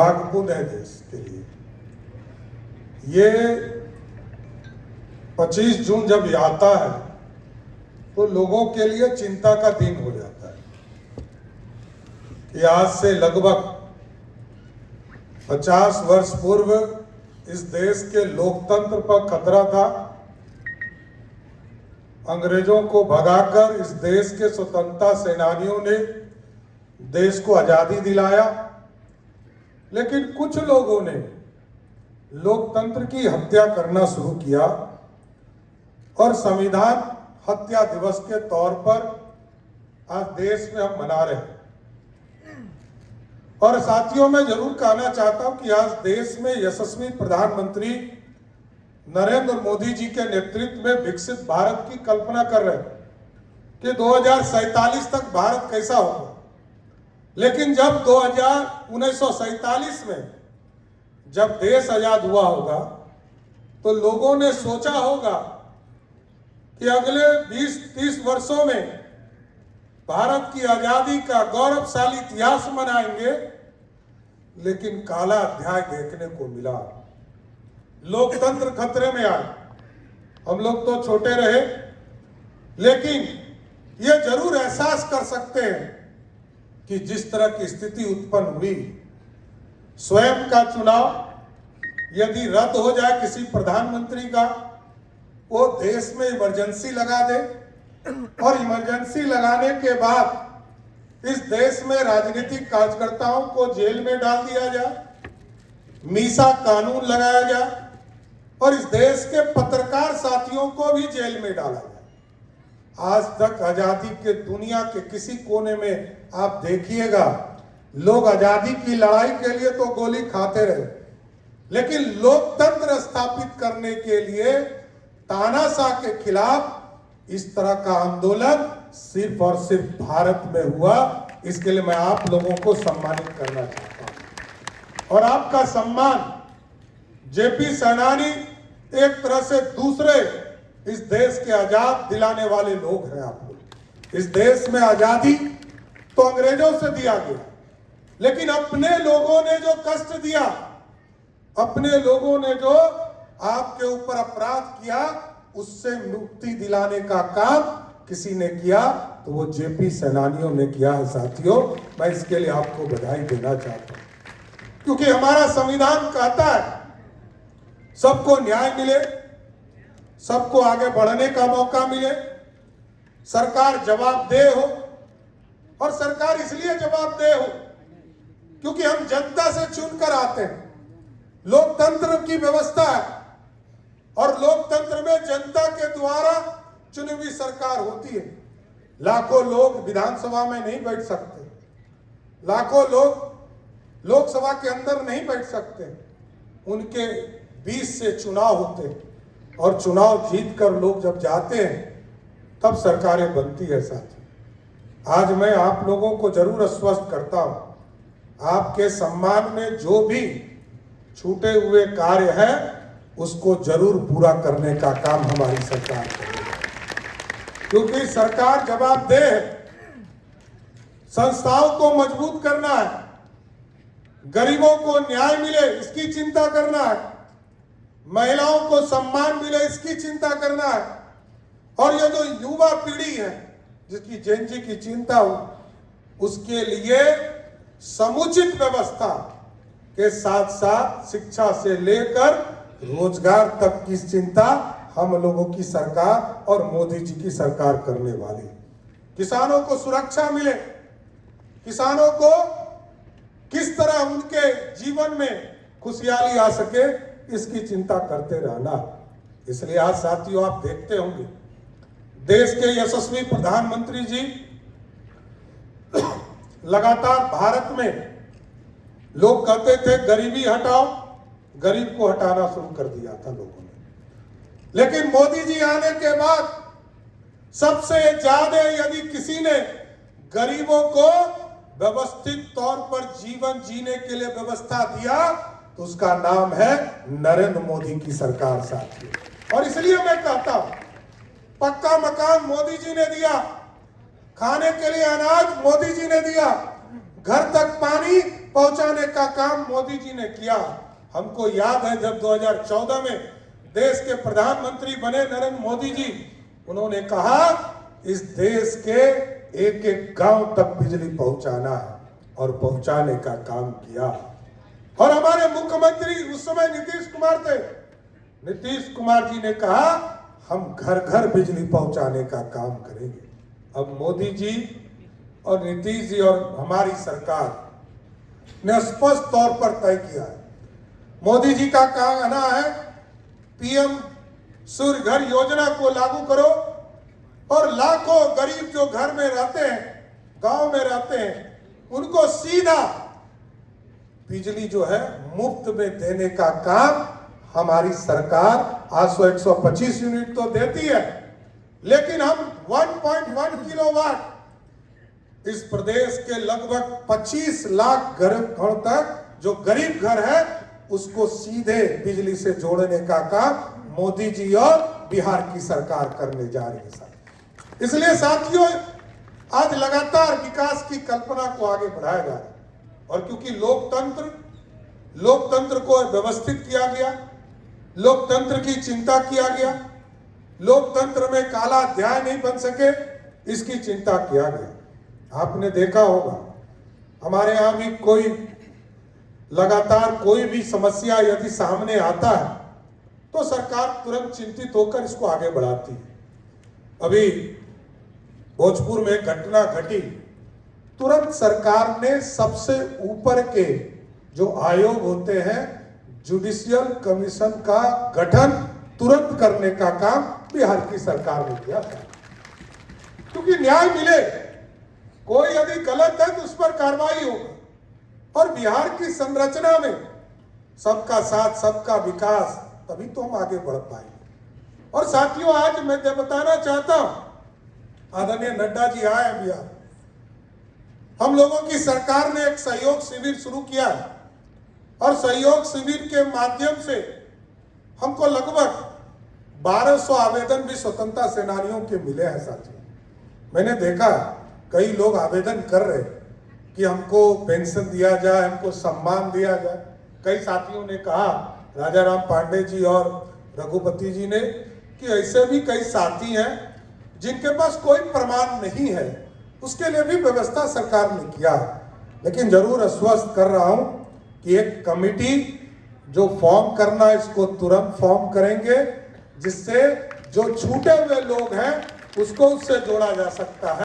भाग्यपूर्ण है देश के लिए। ये 25 जून जब आता है तो लोगों के लिए चिंता का दिन हो जाता है कि आज से लगभग 50 वर्ष पूर्व इस देश के लोकतंत्र पर खतरा था। अंग्रेजों को भगाकर इस देश के स्वतंत्रता सेनानियों ने देश को आजादी दिलाया, लेकिन कुछ लोगों ने लोकतंत्र की हत्या करना शुरू किया और संविधान हत्या दिवस के तौर पर आज देश में हम मना रहे हैं। और साथियों, मैं जरूर कहना चाहता हूं कि आज देश में यशस्वी प्रधानमंत्री नरेंद्र मोदी जी के नेतृत्व में विकसित भारत की कल्पना कर रहे हैं कि 2047 तक भारत कैसा होगा। लेकिन जब 1947 में जब देश आजाद हुआ होगा तो लोगों ने सोचा होगा कि अगले 20-30 वर्षों में भारत की आजादी का गौरवशाली इतिहास मनाएंगे, लेकिन काला अध्याय देखने को मिला। लोकतंत्र खतरे में आए। हम लोग तो छोटे रहे, लेकिन ये जरूर एहसास कर सकते हैं कि जिस तरह की स्थिति उत्पन्न हुई, स्वयं का चुनाव यदि रद्द हो जाए किसी प्रधानमंत्री का, वो देश में इमरजेंसी लगा दे और इमरजेंसी लगाने के बाद इस देश में राजनीतिक कार्यकर्ताओं को जेल में डाल दिया जाए, मीसा कानून लगाया जाए और इस देश के पत्रकार साथियों को भी जेल में डाला जाए। आज तक आजादी के दुनिया के किसी कोने में आप देखिएगा, लोग आजादी की लड़ाई के लिए तो गोली खाते रहे, लेकिन लोकतंत्र स्थापित करने के लिए तानाशाह के खिलाफ इस तरह का आंदोलन सिर्फ और सिर्फ भारत में हुआ। इसके लिए मैं आप लोगों को सम्मानित करना चाहता हूं। और आपका सम्मान जेपी सेनानी एक तरह से दूसरे इस देश के आजाद दिलाने वाले लोग हैं। आप लोग, इस देश में आजादी तो अंग्रेजों से दिया गया, लेकिन अपने लोगों ने जो कष्ट दिया, अपने लोगों ने जो आपके ऊपर अपराध किया, उससे मुक्ति दिलाने का काम किसी ने किया तो वो जेपी सेनानियों ने किया है। साथियों, मैं इसके लिए आपको बधाई देना चाहता हूं, क्योंकि हमारा संविधान कहता है सबको न्याय मिले, सबको आगे बढ़ने का मौका मिले, सरकार जवाबदेह हो। और सरकार इसलिए जवाबदेह हो क्योंकि हम जनता से चुनकर आते हैं। लोकतंत्र की व्यवस्था है और लोकतंत्र में जनता के द्वारा चुनी हुई सरकार होती है। लाखों लोग विधानसभा में नहीं बैठ सकते, लाखों लोग लोकसभा के अंदर नहीं बैठ सकते। उनके बीच से चुनाव होते हैं और चुनाव जीतकर लोग जब जाते हैं तब सरकारें बनती है। साथी, आज मैं आप लोगों को जरूर आश्वस्त करता हूं, आपके सम्मान में जो भी छूटे हुए कार्य है उसको जरूर पूरा करने का काम हमारी सरकार करेगी, क्योंकि सरकार जवाबदेह है। संस्थाओं को मजबूत करना है, गरीबों को न्याय मिले इसकी चिंता करना है, महिलाओं को सम्मान मिले इसकी चिंता करना है, और ये जो युवा पीढ़ी है जिसकी जेनजी की चिंता हो, उसके लिए समुचित व्यवस्था के साथ साथ शिक्षा से लेकर रोजगार तक की चिंता हम लोगों की सरकार और मोदी जी की सरकार करने वाली। किसानों को सुरक्षा मिले, किसानों को किस तरह उनके जीवन में खुशहाली आ सके, इसकी चिंता करते रहना। इसलिए आज साथियों, आप देखते होंगे देश के यशस्वी प्रधानमंत्री जी लगातार भारत में, लोग कहते थे गरीबी हटाओ, गरीब को हटाना शुरू कर दिया था लोगों ने। लेकिन मोदी जी आने के बाद सबसे ज्यादा यदि किसी ने गरीबों को व्यवस्थित तौर पर जीवन जीने के लिए व्यवस्था दिया तो उसका नाम है नरेंद्र मोदी की सरकार। साथियों, और इसलिए मैं कहता हूं, पक्का मकान मोदी जी ने दिया, खाने के लिए अनाज मोदी जी ने दिया, घर तक पानी पहुंचाने का काम मोदी जी ने किया। हमको याद है जब 2014 में देश के प्रधानमंत्री बने नरेंद्र मोदी जी, उन्होंने कहा इस देश के एक एक गांव तक बिजली पहुंचाना है, और पहुंचाने का काम किया। और हमारे मुख्यमंत्री उस समय नीतीश कुमार थे। नीतीश कुमार जी ने कहा हम घर घर बिजली पहुंचाने का काम करेंगे। अब मोदी जी और नीतीश जी और हमारी सरकार ने स्पष्ट तौर पर तय किया है। मोदी जी का कहना है पीएम सूर्य घर योजना को लागू करो और लाखों गरीब जो घर में रहते हैं, गांव में रहते हैं, उनको सीधा बिजली जो है मुफ्त में देने का काम हमारी सरकार आज 125 यूनिट तो देती है, लेकिन हम 1.1 किलोवाट इस प्रदेश के लगभग 25 लाख घर तक जो गरीब घर है उसको सीधे बिजली से जोड़ने का काम मोदी जी और बिहार की सरकार करने जा रही है। इसलिए साथियों, आज लगातार विकास की कल्पना को आगे बढ़ाया जा रहा है, और क्योंकि लोकतंत्र को व्यवस्थित किया गया, लोकतंत्र की चिंता किया गया, लोकतंत्र में काला अध्याय नहीं बन सके इसकी चिंता किया गया। आपने देखा होगा हमारे यहाँ भी कोई लगातार कोई भी समस्या यदि सामने आता है तो सरकार तुरंत चिंतित होकर इसको आगे बढ़ाती है। अभी भोजपुर में घटना घटी, तुरंत सरकार ने सबसे ऊपर के जो आयोग होते हैं जुडिशियल कमीशन का गठन तुरंत करने का काम बिहार की सरकार ने किया था, क्योंकि न्याय मिले। कोई यदि गलत है तो उस पर कार्रवाई होगी, और बिहार की संरचना में सबका साथ सबका विकास, तभी तो हम आगे बढ़ पाएंगे। और साथियों, आज मैं बताना चाहता हूं, आदरणीय नड्डा जी आए बिहार, हम लोगों की सरकार ने एक सहयोग शिविर शुरू किया है, और सहयोग शिविर के माध्यम से हमको लगभग 1200 आवेदन भी स्वतंत्रता सेनानियों के मिले हैं। साथियों, मैंने देखा कई लोग आवेदन कर रहे कि हमको पेंशन दिया जाए, हमको सम्मान दिया जाए। कई साथियों ने कहा, राजा राम पांडे जी और रघुपति जी ने, कि ऐसे भी कई साथी हैं जिनके पास कोई प्रमाण नहीं है, उसके लिए भी व्यवस्था सरकार ने किया। लेकिन जरूर आश्वस्त कर रहा हूं कि एक कमेटी जो फॉर्म करना इसको तुरंत फॉर्म करेंगे, जिससे जो छूटे हुए लोग हैं उसको उससे जोड़ा जा सकता है।